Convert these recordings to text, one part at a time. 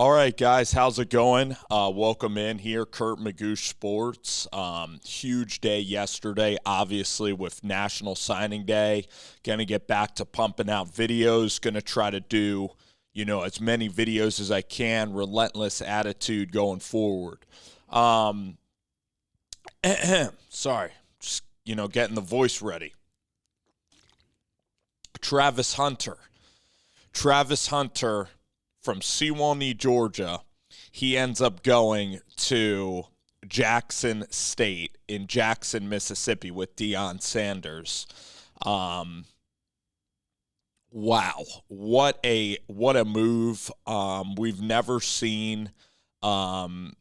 All right, guys, how's it going? Welcome in here, Kurt Magoosh Sports. Huge day yesterday, obviously, with National Signing Day. Going to get back to pumping out videos. Going to try to do, as many videos as I can. Relentless attitude going forward. Um, Sorry, just, getting the voice ready. Travis Hunter. Travis Hunter from Sewanee, Georgia. He ends up going to Jackson State in Jackson, Mississippi with Deion Sanders. Wow, what a move. We've never seen one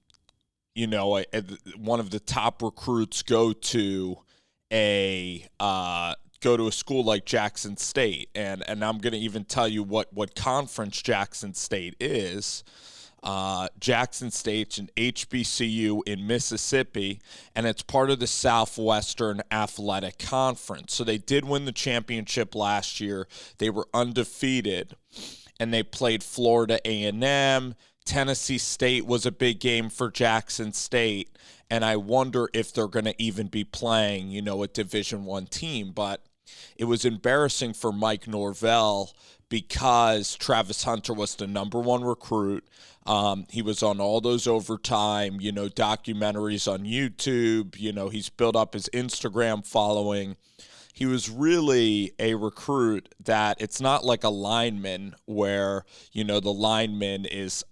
of the top recruits a go to a school like Jackson State, and I'm going to even tell you what conference Jackson State is. Jackson State's an HBCU in Mississippi, and it's part of the Southwestern Athletic Conference. So they did win the championship last year. They were undefeated, and they played Florida A&M. Tennessee State was a big game for Jackson State, and I wonder if they're going to even be playing, a Division I team. But it was embarrassing for Mike Norvell because Travis Hunter was the number one recruit. He was on all those overtime, documentaries on YouTube. He's built up his Instagram following. He was really a recruit that it's not like a lineman where, the lineman's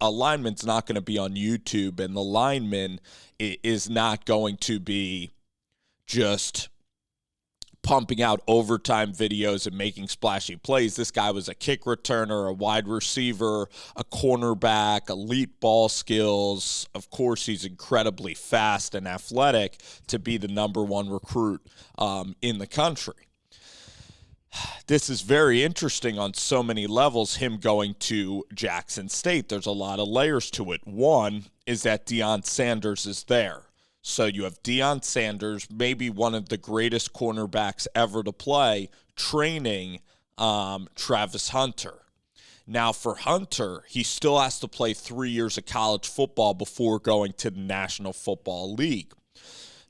not going to be on YouTube and the lineman is not going to be just pumping out overtime videos and making splashy plays. This guy was a kick returner, a wide receiver, a cornerback, elite ball skills. Of course, he's incredibly fast and athletic to be the number one recruit in the country. This is very interesting on so many levels, him going to Jackson State. There's a lot of layers to it. One is that Deion Sanders is there. So you have Deion Sanders, maybe one of the greatest cornerbacks ever to play, training Travis Hunter. Now for Hunter, he still has to play 3 years of college football before going to the National Football League.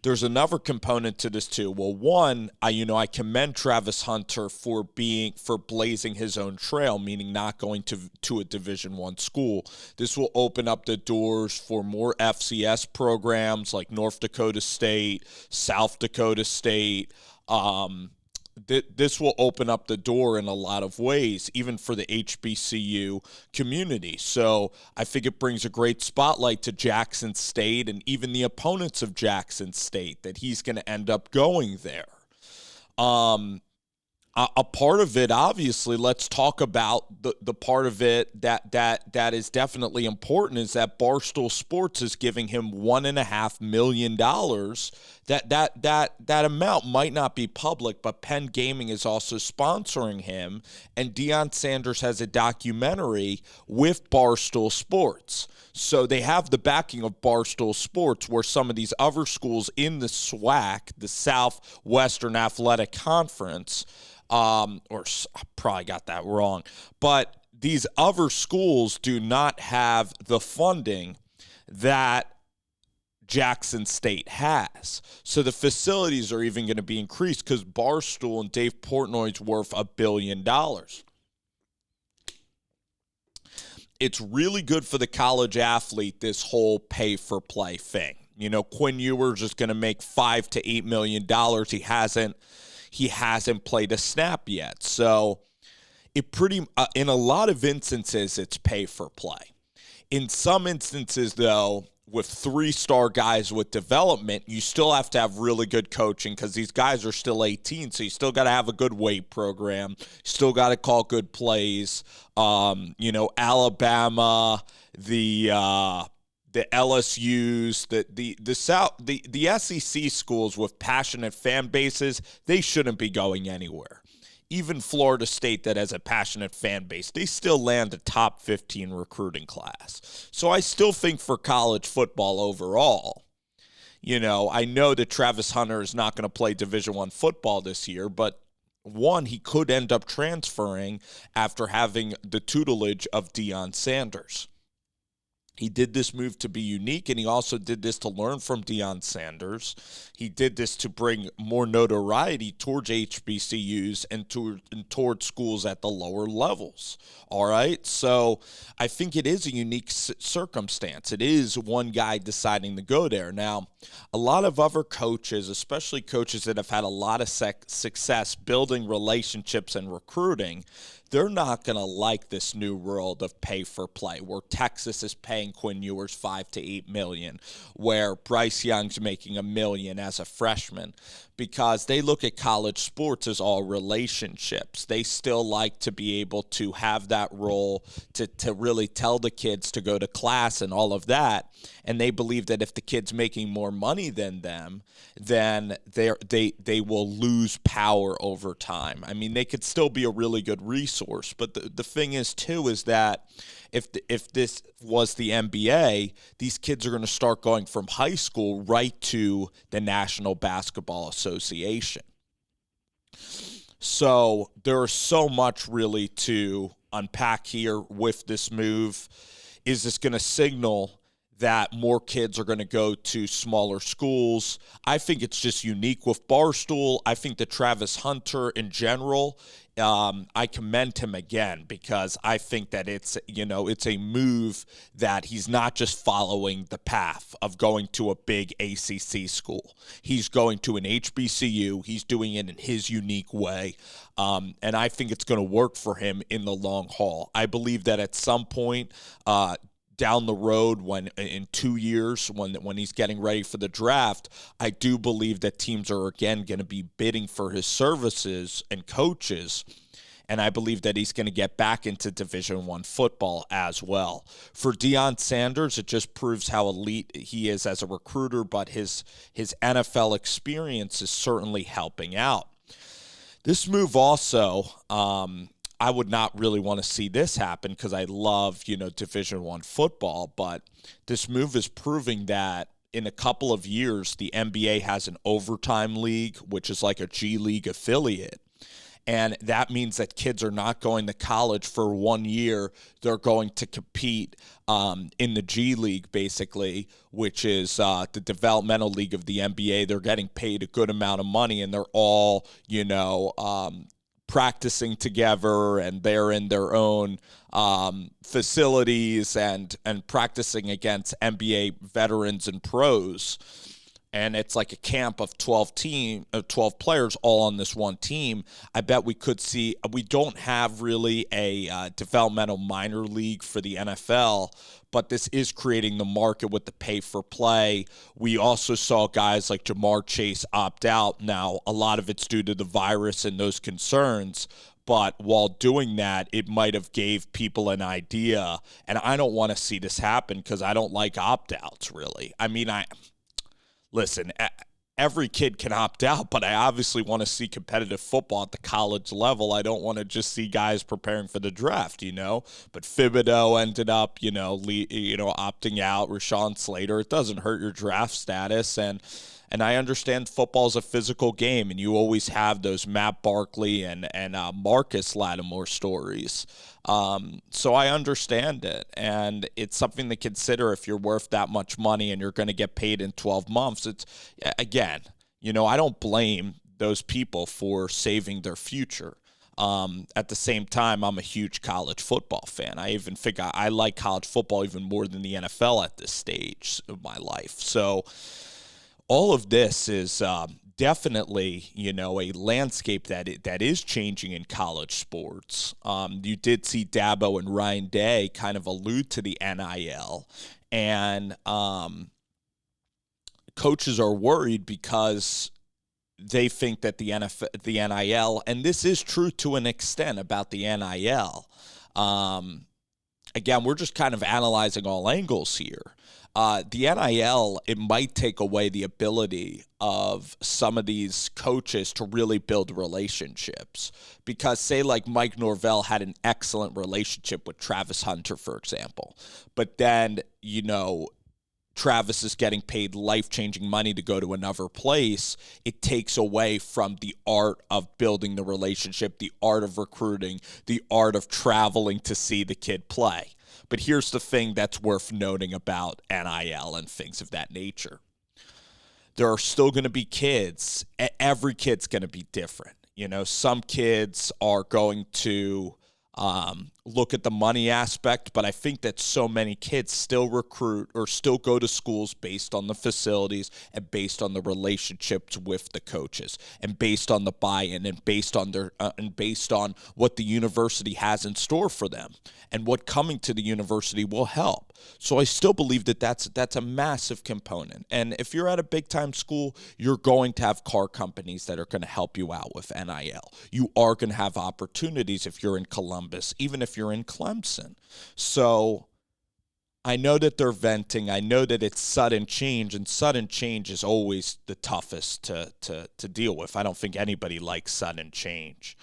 There's another component to this too. Well, one, I commend Travis Hunter for blazing his own trail, meaning not going to a Division I school. This will open up the doors for more FCS programs like North Dakota State, South Dakota State. This will open up the door in a lot of ways, even for the HBCU community. So I think it brings a great spotlight to Jackson State and even the opponents of Jackson State that he's going to end up going there. A part of it, obviously, let's talk about the part of it that is definitely important is that Barstool Sports is giving him $1.5 million. That amount might not be public, but Penn Gaming is also sponsoring him, and Deion Sanders has a documentary with Barstool Sports. So they have the backing of Barstool Sports, where some of these other schools in the SWAC, the Southwestern Athletic Conference, I probably got that wrong, but these other schools do not have the funding that Jackson State has. So the facilities are even going to be increased because Barstool and Dave Portnoy's worth $1 billion. It's really good for the college athlete, this whole pay-for-play thing. Quinn Ewers is going to make $5 to $8 million. He hasn't played a snap yet. So in a lot of instances, it's pay for play. In some instances, though, with 3-star guys with development, you still have to have really good coaching because these guys are still 18. So you still got to have a good weight program. You still got to call good plays. Alabama, the LSUs, the SEC schools with passionate fan bases, they shouldn't be going anywhere. Even Florida State, that has a passionate fan base, they still land a top 15 recruiting class. So I still think for college football overall, I know that Travis Hunter is not going to play Division I football this year, but one, he could end up transferring after having the tutelage of Deion Sanders. He did this move to be unique, and he also did this to learn from Deion Sanders. He did this to bring more notoriety towards HBCUs and towards schools at the lower levels. All right? So I think it is a unique circumstance. It is one guy deciding to go there. Now, a lot of other coaches, especially coaches that have had a lot of success building relationships and recruiting, they're not going to like this new world of pay for play, where Texas is paying Quinn Ewers $5 to $8 million, where Bryce Young's making $1 million as a freshman, because they look at college sports as all relationships. They still like to be able to have that role to really tell the kids to go to class and all of that. And they believe that if the kid's making more money than them, then they will lose power over time. I mean, they could still be a really good resource, but the thing is too is that if this was the NBA, these kids are going to start going from high school right to the National Basketball Association. So there's so much really to unpack here with this move. Is this going to signal that more kids are going to go to smaller schools? I think it's just unique with Barstool. I think that Travis Hunter in general, I commend him again, because I think that it's a move that he's not just following the path of going to a big ACC school. He's going to an HBCU. He's doing it in his unique way. And I think it's going to work for him in the long haul. I believe that at some point, down the road, when in 2 years, when he's getting ready for the draft, I do believe that teams are again going to be bidding for his services and coaches, and I believe that he's going to get back into Division I football as well. For Deion Sanders, it just proves how elite he is as a recruiter, but his NFL experience is certainly helping out. This move also, I would not really want to see this happen, because I love, Division I football, but this move is proving that in a couple of years, the NBA has an overtime league, which is like a G League affiliate. And that means that kids are not going to college for 1 year. They're going to compete in the G League, basically, which is the developmental league of the NBA. They're getting paid a good amount of money, and they're all, practicing together, and they're in their own facilities and practicing against NBA veterans and pros. And it's like a camp of 12 players all on this one team. I bet we could see, we don't have really a developmental minor league for the NFL, but this is creating the market with the pay for play. We also saw guys like Jamar Chase opt out. Now, a lot of it's due to the virus and those concerns, but while doing that, it might have gave people an idea. And I don't want to see this happen, because I don't like opt-outs, really. I mean, listen, every kid can opt out, but I obviously want to see competitive football at the college level. I don't want to just see guys preparing for the draft, But Thibodeau ended up, opting out. Rashawn Slater. It doesn't hurt your draft status, and I understand football's a physical game, and you always have those Matt Barkley and Marcus Lattimore stories. So I understand it, and it's something to consider if you're worth that much money and you're going to get paid in 12 months. It's, again, I don't blame those people for saving their future. At the same time, I'm a huge college football fan. I even think I like college football even more than the NFL at this stage of my life. So all of this is definitely, a landscape that is changing in college sports. You did see Dabo and Ryan Day kind of allude to the NIL, and coaches are worried because they think that the NIL, and this is true to an extent about the NIL. Again, we're just kind of analyzing all angles here. The NIL, it might take away the ability of some of these coaches to really build relationships. Because say like Mike Norvell had an excellent relationship with Travis Hunter, for example. But then, Travis is getting paid life-changing money to go to another place. It takes away from the art of building the relationship, the art of recruiting, the art of traveling to see the kid play. But here's the thing that's worth noting about NIL and things of that nature. There are still going to be kids. Every kid's going to be different. Some kids are going to look at the money aspect, but I think that so many kids still recruit or still go to schools based on the facilities and based on the relationships with the coaches and based on the buy-in and based on what the university has in store for them and what coming to the university will help. So I still believe that that's a massive component. And if you're at a big-time school, you're going to have car companies that are going to help you out with NIL. You are going to have opportunities if you're in Columbus, even if you're in Clemson. So I know that they're venting. I know that it's sudden change, and sudden change is always the toughest to deal with. I don't think anybody likes sudden change.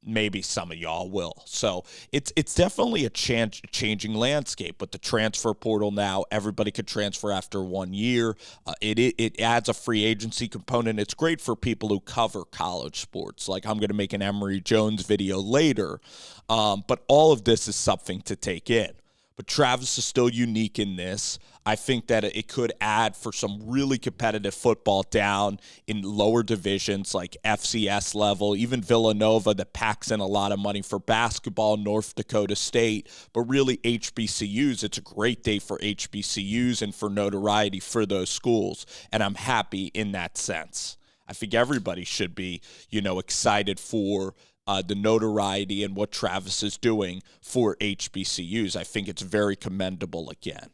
Maybe some of y'all will. So it's definitely a changing landscape. With the transfer portal now, everybody could transfer after 1 year. It adds a free agency component. It's great for people who cover college sports. Like, I'm going to make an Emory Jones video later. But all of this is something to take in. But Travis is still unique in this. I think that it could add for some really competitive football down in lower divisions like FCS level, even Villanova that packs in a lot of money for basketball, North Dakota State, but really HBCUs. It's a great day for HBCUs and for notoriety for those schools, and I'm happy in that sense. I think everybody should be, excited for the notoriety and what Travis is doing for HBCUs. I think it's very commendable again.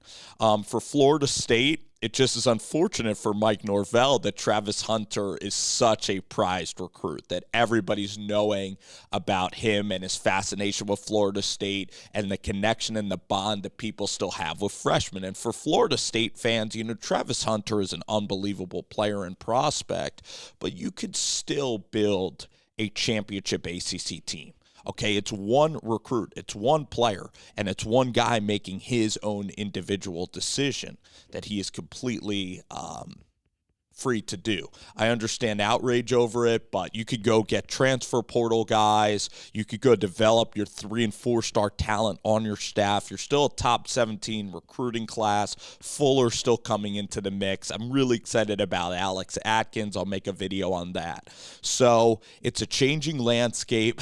For Florida State, it just is unfortunate for Mike Norvell that Travis Hunter is such a prized recruit, that everybody's knowing about him and his fascination with Florida State and the connection and the bond that people still have with freshmen. And for Florida State fans, Travis Hunter is an unbelievable player and prospect, but you could still build a championship ACC team. Okay, it's one recruit, it's one player, and it's one guy making his own individual decision that he is completely free to do. I understand outrage over it, but you could go get transfer portal guys. You could go develop your 3- and 4-star talent on your staff. You're still a top 17 recruiting class. Fuller still coming into the mix. I'm really excited about Alex Atkins. I'll make a video on that. So it's a changing landscape.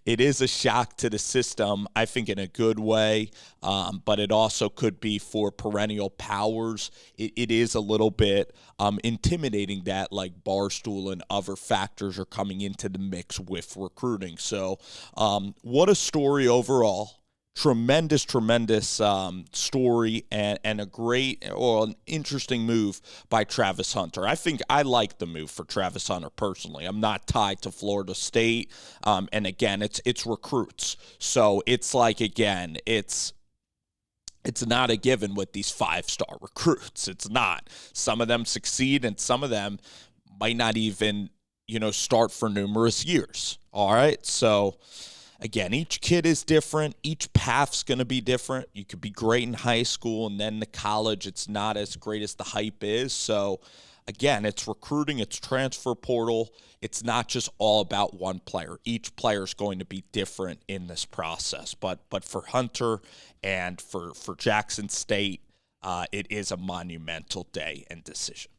It is a shock to the system, I think, in a good way, but it also could be for perennial powers. It is a little bit intimidating that like Barstool and other factors are coming into the mix with recruiting. So what a story overall. Tremendous story and a great or an interesting move by Travis Hunter. I think I like the move for Travis Hunter personally. I'm not tied to Florida State. And again, it's recruits. So it's like, again, it's not a given with these 5-star recruits. It's not. Some of them succeed and some of them might not even, start for numerous years. All right. So again, each kid is different. Each path's going to be different. You could be great in high school and then the college, it's not as great as the hype is. So again, it's recruiting, it's transfer portal. It's not just all about one player. Each player is going to be different in this process. But for Hunter and for Jackson State, it is a monumental day and decision.